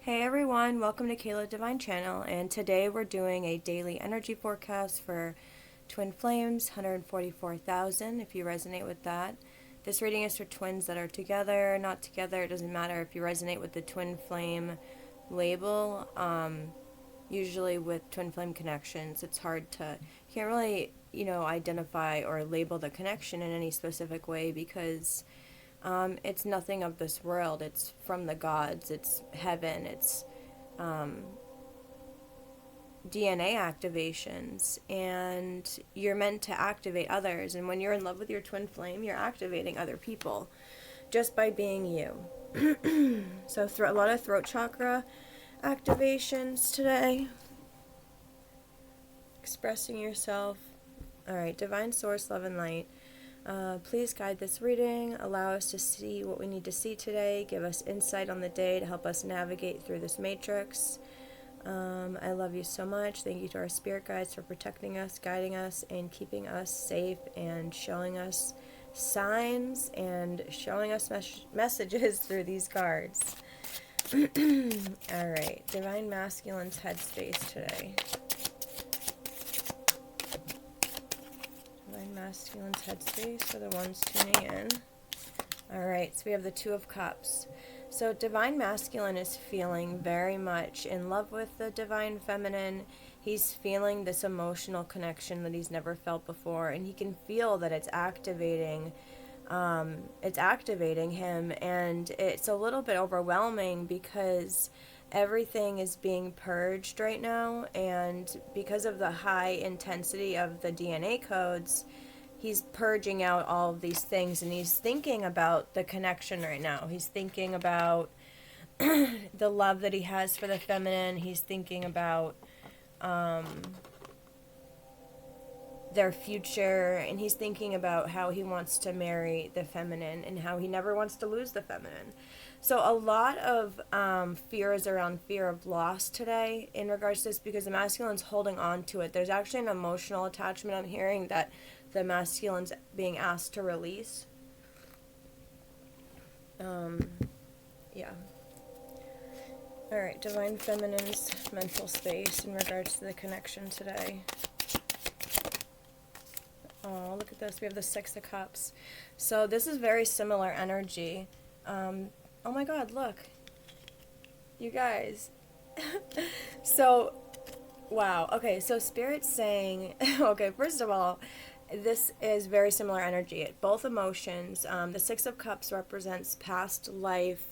Hey everyone, welcome to Kayla Divine Channel, and today we're doing a daily energy forecast for twin flames, 144,000, if you resonate with that. This reading is for twins that are together, not together, it doesn't matter if you resonate with the twin flame label. Usually with twin flame connections, it's hard to, you can't really, identify or label the connection in any specific way because it's nothing of this world. It's from the gods. It's heaven. It's DNA activations. And you're meant to activate others. And when you're in love with your twin flame, you're activating other people just by being you. So a lot of throat chakra activations today. Expressing yourself. All right, divine source, love and light. Please guide this reading, allow us to see what we need to see today, give us insight on the day to help us navigate through this matrix. I love you so much. Thank you to our spirit guides for protecting us, guiding us, and keeping us safe and showing us signs and showing us messages through these cards. Alright, Divine Masculine's headspace today. Masculine's headspace for the ones tuning in. Alright, so we have the Two of Cups. So Divine Masculine is feeling very much in love with the Divine Feminine. He's feeling this emotional connection that he's never felt before, and he can feel that it's activating him, and it's a little bit overwhelming because everything is being purged right now, and because of the high intensity of the DNA codes, he's purging out all of these things, and he's thinking about the connection right now. He's thinking about the love that he has for the feminine. He's thinking about their future, and he's thinking about how he wants to marry the feminine and how he never wants to lose the feminine. So a lot of fear is around fear of loss today in regards to this, because the masculine's holding on to it. There's actually an emotional attachment I'm hearing that the masculine's being asked to release. Yeah. Alright, Divine Feminine's mental space in regards to the connection today. Oh, look at this. We have the Six of Cups. So this is very similar energy. Oh my god, look. You guys. So, wow. Okay, so Spirit's saying, okay, first of all, this is very similar energy. Both emotions. The Six of Cups represents past life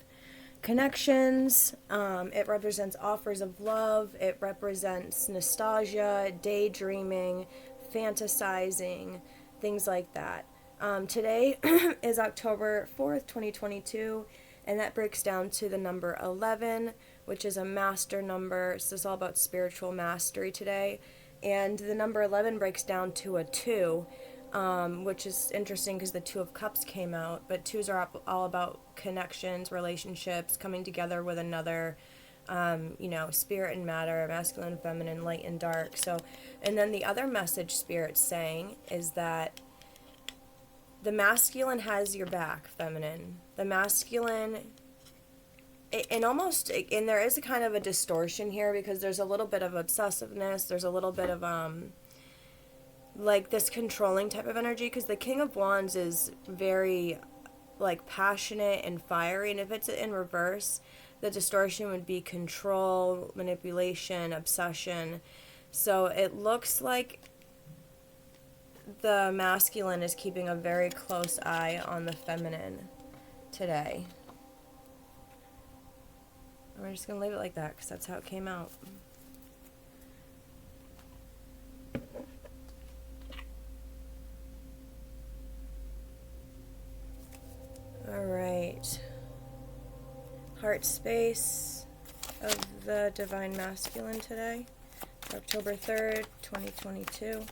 connections. It represents offers of love. It represents nostalgia, daydreaming, fantasizing, things like that. Today is October 4th, 2022, and that breaks down to the number 11, which is a master number. So it's all about spiritual mastery today. And the number 11 breaks down to a 2, which is interesting because the Two of Cups came out. But 2s are all about connections, relationships, coming together with another, spirit and matter, masculine, feminine, light and dark. So, and then the other message Spirit's saying is that the masculine has your back, feminine. The masculine, and there is a kind of a distortion here because there's a little bit of obsessiveness. There's a little bit of, like this controlling type of energy, because the King of Wands is very, like, passionate and fiery. And if it's in reverse, the distortion would be control, manipulation, obsession. So it looks like the masculine is keeping a very close eye on the feminine today. We're just going to leave it like that because that's how it came out. Alright. Heart space of the Divine Masculine today. October 3rd, 2022.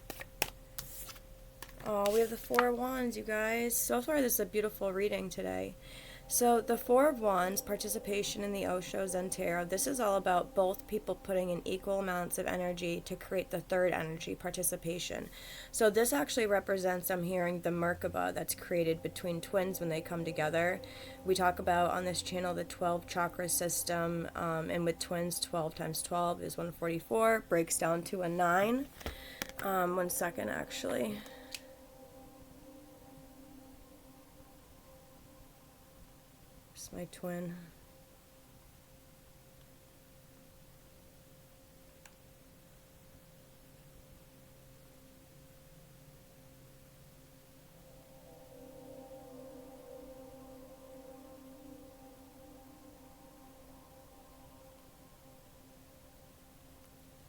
Oh, we have the Four of Wands, you guys. So far, this is a beautiful reading today. So the Four of Wands, participation in the Osho Zen Tarot, this is all about both people putting in equal amounts of energy to create the third energy, participation. So this actually represents, I'm hearing, the Merkaba that's created between twins when they come together. We talk about on this channel the 12 chakra system, and with twins, 12 times 12 is 144, breaks down to a 9. 1 second, actually. It's my twin.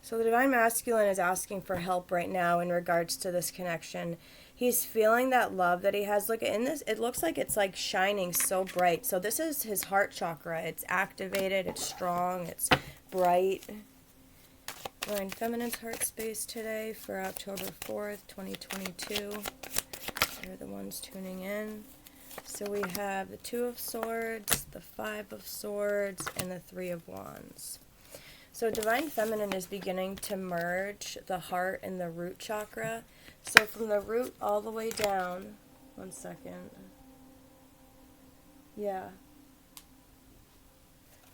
So the Divine Masculine is asking for help right now in regards to this connection. He's feeling that love that he has. Look, in this, it looks like it's like shining so bright. So this is his heart chakra. It's activated, it's strong, it's bright. Divine Feminine's heart space today for October 4th, 2022. They're the ones tuning in. So we have the Two of Swords, the Five of Swords, and the Three of Wands. So Divine Feminine is beginning to merge the heart and the root chakra. So from the root all the way down, 1 second. Yeah.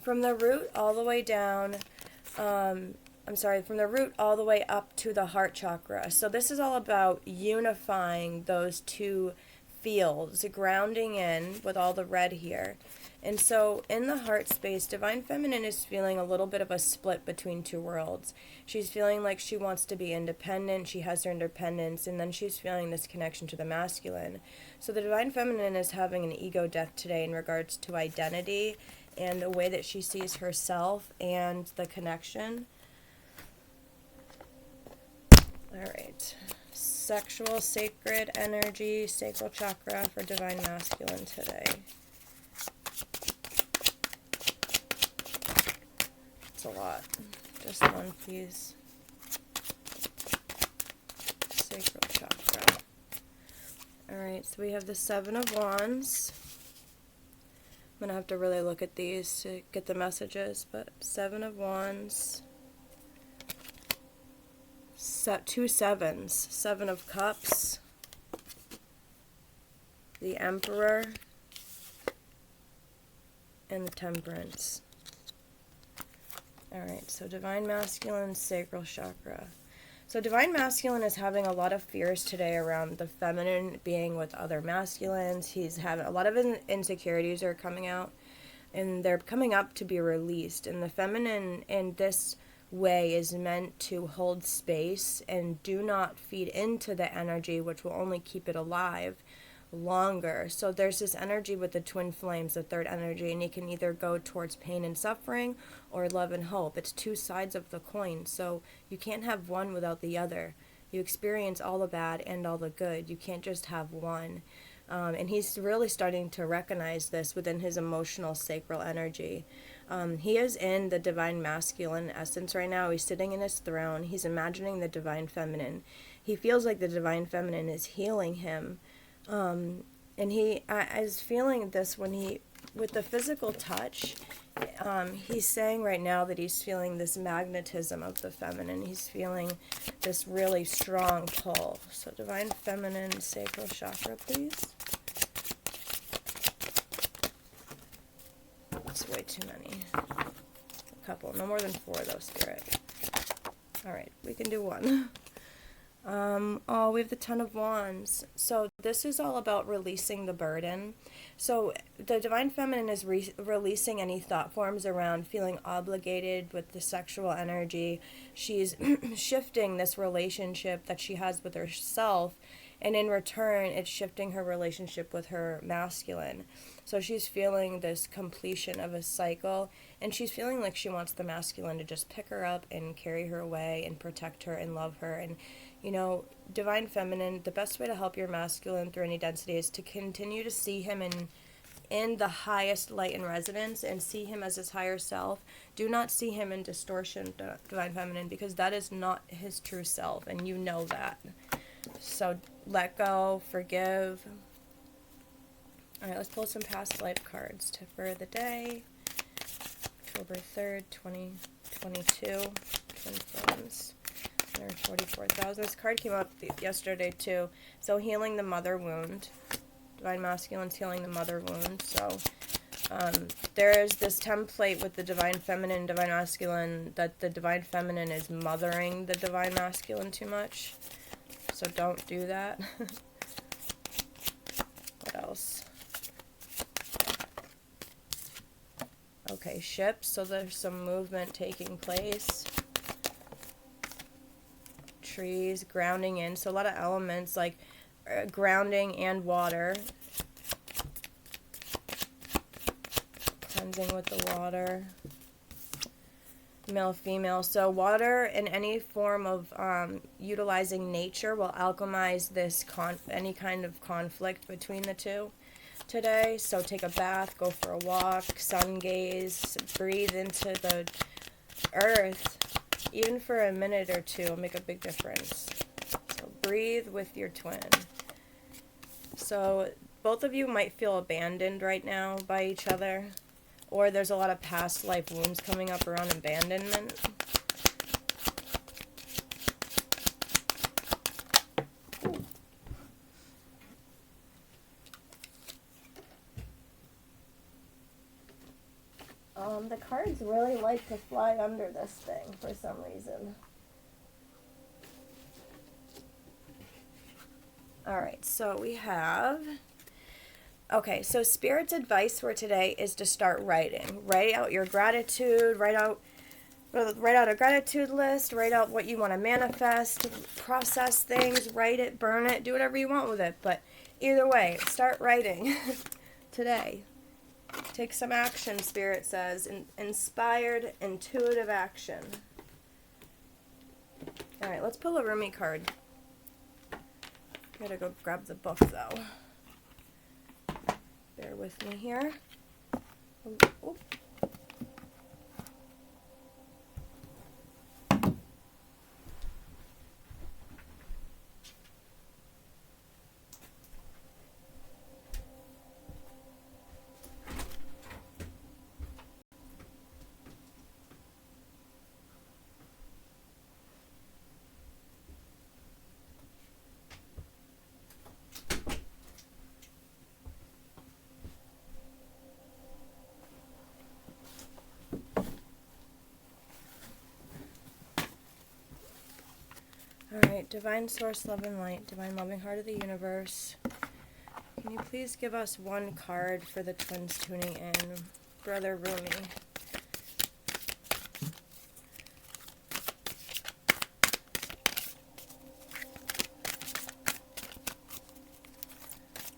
From the root all the way down, from the root all the way up to the heart chakra. So this is all about unifying those two fields, grounding in with all the red here. And so in the heart space, Divine Feminine is feeling a little bit of a split between two worlds. She's feeling like she wants to be independent, she has her independence, and then she's feeling this connection to the masculine. So the Divine Feminine is having an ego death today in regards to identity and the way that she sees herself and the connection. All right. Sexual, sacred energy, sacral chakra for Divine Masculine today. It's a lot. Just one, please. Sacral chakra. Alright, so we have the Seven of Wands. I'm going to have to really look at these to get the messages, but Seven of Wands. Two sevens. Seven of Cups. The Emperor. And the Temperance. Alright, so Divine Masculine, Sacral Chakra. So Divine Masculine is having a lot of fears today around the feminine being with other masculines. He's having a lot of insecurities are coming out, and they're coming up to be released. And the feminine in this way is meant to hold space and do not feed into the energy, which will only keep it alive longer. So there's this energy with the twin flames, the third energy, and you can either go towards pain and suffering or love and hope. It's two sides of the coin, so you can't have one without the other. You experience all the bad and all the good. You can't just have one. And he's really starting to recognize this within his emotional sacral energy. He is in the Divine Masculine essence right now. He's sitting in his throne. He's imagining the Divine Feminine. He feels like the Divine Feminine is healing him. And I was feeling this when with the physical touch, he's saying right now that he's feeling this magnetism of the feminine. He's feeling this really strong pull. So Divine Feminine, Sacral Chakra, please. It's way too many. A couple. No more than 4 though, Spirit. Alright, we can do 1. We have the Ten of Wands. So this is all about releasing the burden. So the Divine Feminine is releasing any thought forms around feeling obligated with the sexual energy. She's shifting this relationship that she has with herself, and in return, it's shifting her relationship with her masculine. So she's feeling this completion of a cycle, and she's feeling like she wants the masculine to just pick her up and carry her away and protect her and love her. And you know, Divine Feminine, the best way to help your masculine through any density is to continue to see him in the highest light and resonance, and see him as his higher self. Do not see him in distortion, Divine Feminine, because that is not his true self, and you know that. So let go, forgive, Alright, let's pull some past life cards for the day. October 3rd, 2022. Twin Flames. 144,000. This card came up yesterday too. So healing the mother wound. Divine Masculine's healing the mother wound. So there's this template with the Divine Feminine, Divine Masculine, that the Divine Feminine is mothering the Divine Masculine too much. So don't do that. What else? Okay, ships. So there's some movement taking place. Trees, grounding in. So a lot of elements like grounding and water. Cleansing with the water. Male, female. So water in any form of utilizing nature will alchemize this any kind of conflict between the two today. So take a bath, go for a walk, sun gaze, breathe into the earth. Even for a minute or two will make a big difference. So breathe with your twin. So both of you might feel abandoned right now by each other. Or there's a lot of past life wounds coming up around abandonment. The cards really like to fly under this thing for some reason. Alright, so we have... Okay, so Spirit's advice for today is to start writing. Write out your gratitude, write out a gratitude list, write out what you want to manifest, process things, write it, burn it, do whatever you want with it. But either way, start writing today. Take some action, Spirit says. Inspired, intuitive action. Alright, let's pull a Rumi card. Gotta go grab the book, though. Bear with me here. Oh. Alright, Divine Source, Love and Light, Divine Loving Heart of the Universe. Can you please give us one card for the twins tuning in? Brother Rumi.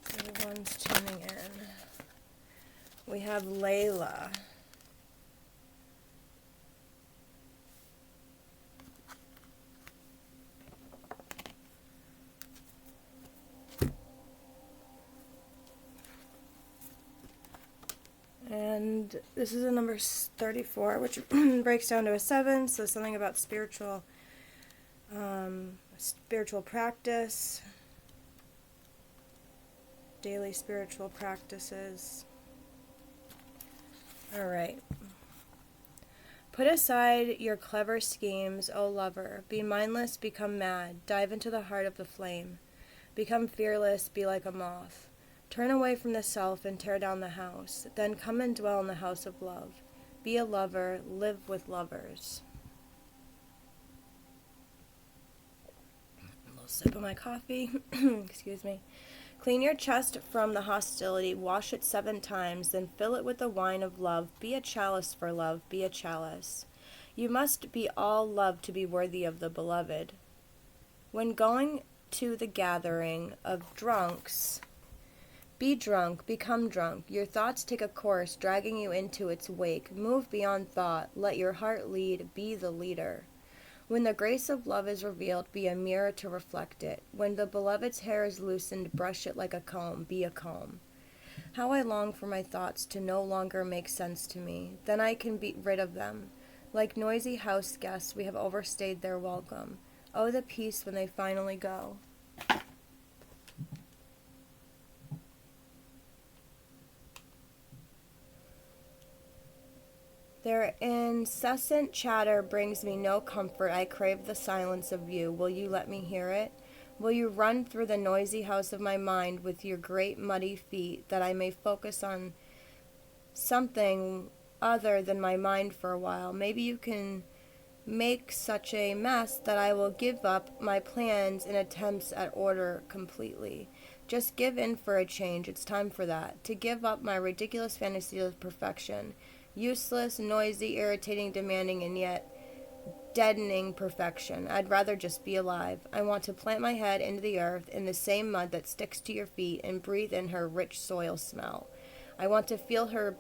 The ones tuning in. We have Layla. And this is a number 34, which breaks down to a 7, so something about spiritual practice, daily spiritual practices. Alright. Put aside your clever schemes, O lover. Be mindless, become mad. Dive into the heart of the flame. Become fearless, be like a moth. Turn away from the self and tear down the house. Then come and dwell in the house of love. Be a lover, live with lovers. A little sip of my coffee. Excuse me. Clean your chest from the hostility, wash it 7 times, then fill it with the wine of love. Be a chalice for love, be a chalice. You must be all love to be worthy of the beloved. When going to the gathering of drunks, be drunk, become drunk. Your thoughts take a course, dragging you into its wake. Move beyond thought. Let your heart lead. Be the leader. When the grace of love is revealed, be a mirror to reflect it. When the beloved's hair is loosened, brush it like a comb. Be a comb. How I long for my thoughts to no longer make sense to me. Then I can be rid of them. Like noisy house guests, we have overstayed their welcome. Oh, the peace when they finally go. Their incessant chatter brings me no comfort. I crave the silence of you. Will you let me hear it? Will you run through the noisy house of my mind with your great muddy feet, that I may focus on something other than my mind for a while? Maybe you can make such a mess that I will give up my plans and attempts at order completely. Just give in for a change. It's time for that. To give up my ridiculous fantasy of perfection. Useless, noisy, irritating, demanding, and yet deadening perfection. I'd rather just be alive. I want to plant my head into the earth in the same mud that sticks to your feet and breathe in her rich soil smell. I want to feel her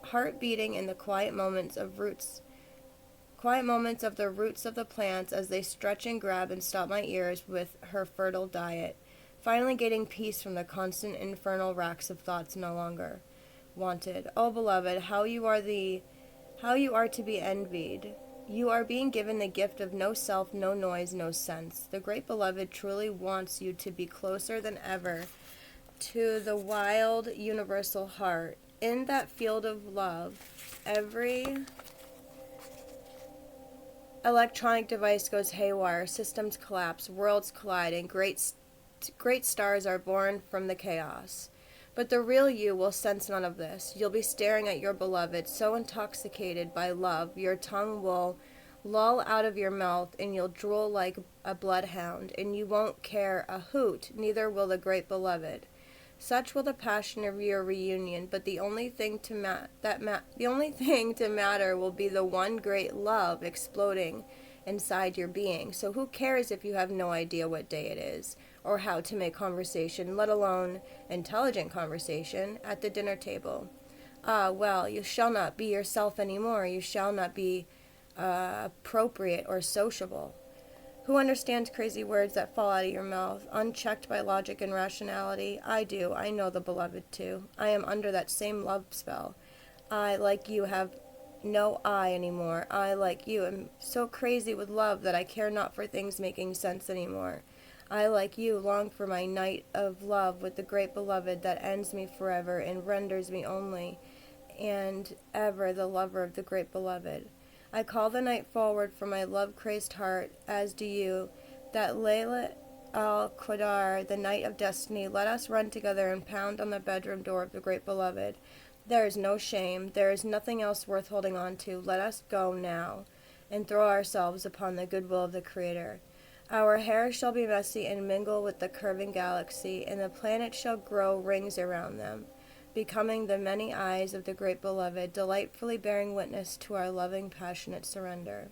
heart beating in the quiet moments of the roots of the plants as they stretch and grab and stop my ears with her fertile diet. Finally getting peace from the constant infernal racks of thoughts no longer wanted. Oh beloved, how you are to be envied. You are being given the gift of no self, no noise, no sense. The great beloved truly wants you to be closer than ever to the wild universal heart. In that field of love, every electronic device goes haywire, systems collapse, worlds collide, and great stars are born from the chaos. But the real you will sense none of this. You'll be staring at your beloved, so intoxicated by love, your tongue will loll out of your mouth, and you'll drool like a bloodhound, and you won't care a hoot, neither will the great beloved. Such will the passion of your reunion, but the only thing to matter will be the one great love exploding inside your being. So who cares if you have no idea what day it is, or how to make conversation, let alone intelligent conversation, at the dinner table? Ah, well, you shall not be yourself anymore. You shall not be appropriate or sociable. Who understands crazy words that fall out of your mouth, unchecked by logic and rationality? I do. I know the beloved too. I am under that same love spell. I, like you, have no I anymore. I, like you, am so crazy with love that I care not for things making sense anymore. I, like you, long for my night of love with the great beloved that ends me forever and renders me only and ever the lover of the great beloved. I call the night forward for my love-crazed heart, as do you, that Layla al-Qadar, the night of destiny. Let us run together and pound on the bedroom door of the great beloved. There is no shame. There is nothing else worth holding on to. Let us go now and throw ourselves upon the goodwill of the Creator. Our hair shall be messy and mingle with the curving galaxy, and the planets shall grow rings around them, becoming the many eyes of the great beloved, delightfully bearing witness to our loving, passionate surrender.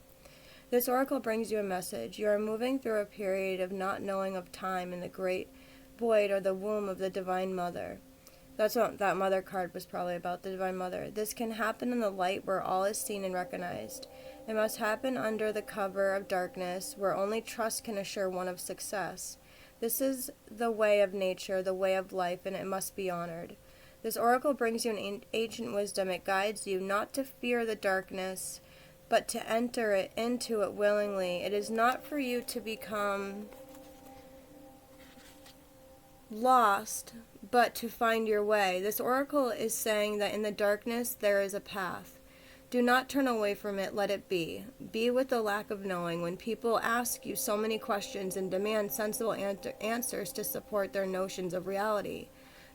This oracle brings you a message. You are moving through a period of not knowing of time in the great void or the womb of the Divine Mother. That's what that mother card was probably about, the Divine Mother. This can happen in the light where all is seen and recognized. It must happen under the cover of darkness, where only trust can assure one of success. This is the way of nature, the way of life, and it must be honored. This oracle brings you an ancient wisdom. It guides you not to fear the darkness, but to enter into it willingly. It is not for you to become lost, but to find your way. This oracle is saying that in the darkness there is a path. Do not turn away from it, let it be. Be with the lack of knowing. When people ask you so many questions and demand sensible answers to support their notions of reality,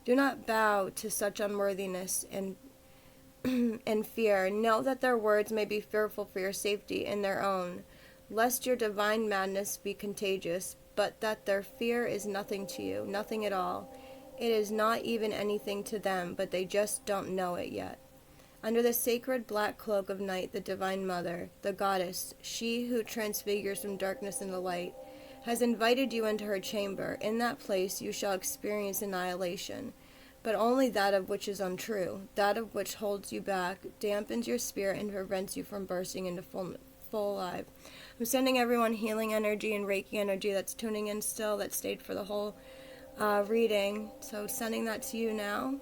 do not bow to such unworthiness and fear. Know that their words may be fearful for your safety and their own, lest your divine madness be contagious, but that their fear is nothing to you, nothing at all. It is not even anything to them, but they just don't know it yet. Under the sacred black cloak of night, the Divine Mother, the Goddess, she who transfigures from darkness into light, has invited you into her chamber. In that place you shall experience annihilation, but only that of which is untrue, that of which holds you back, dampens your spirit, and prevents you from bursting into full life. I'm sending everyone healing energy and Reiki energy that's tuning in still, that stayed for the whole reading. So sending that to you now.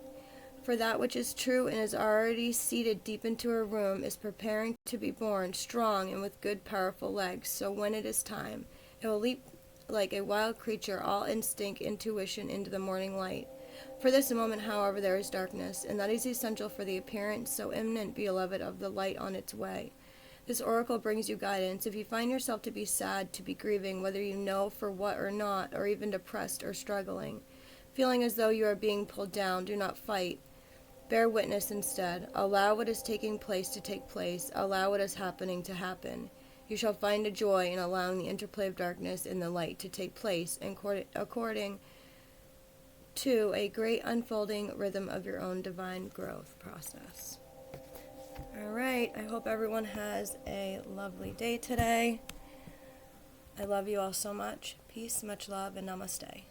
For that which is true and is already seated deep into her room is preparing to be born, strong and with good powerful legs. So when it is time, it will leap like a wild creature, all instinct, intuition, into the morning light. For this moment, however, there is darkness, and that is essential for the appearance so imminent, beloved, of the light on its way. This oracle brings you guidance. If you find yourself to be sad, to be grieving, whether you know for what or not, or even depressed or struggling, feeling as though you are being pulled down, do not fight. Bear witness instead. Allow what is taking place to take place. Allow what is happening to happen. You shall find a joy in allowing the interplay of darkness and the light to take place according to a great unfolding rhythm of your own divine growth process. All right, I hope everyone has a lovely day today. I love you all so much. Peace, much love, and namaste.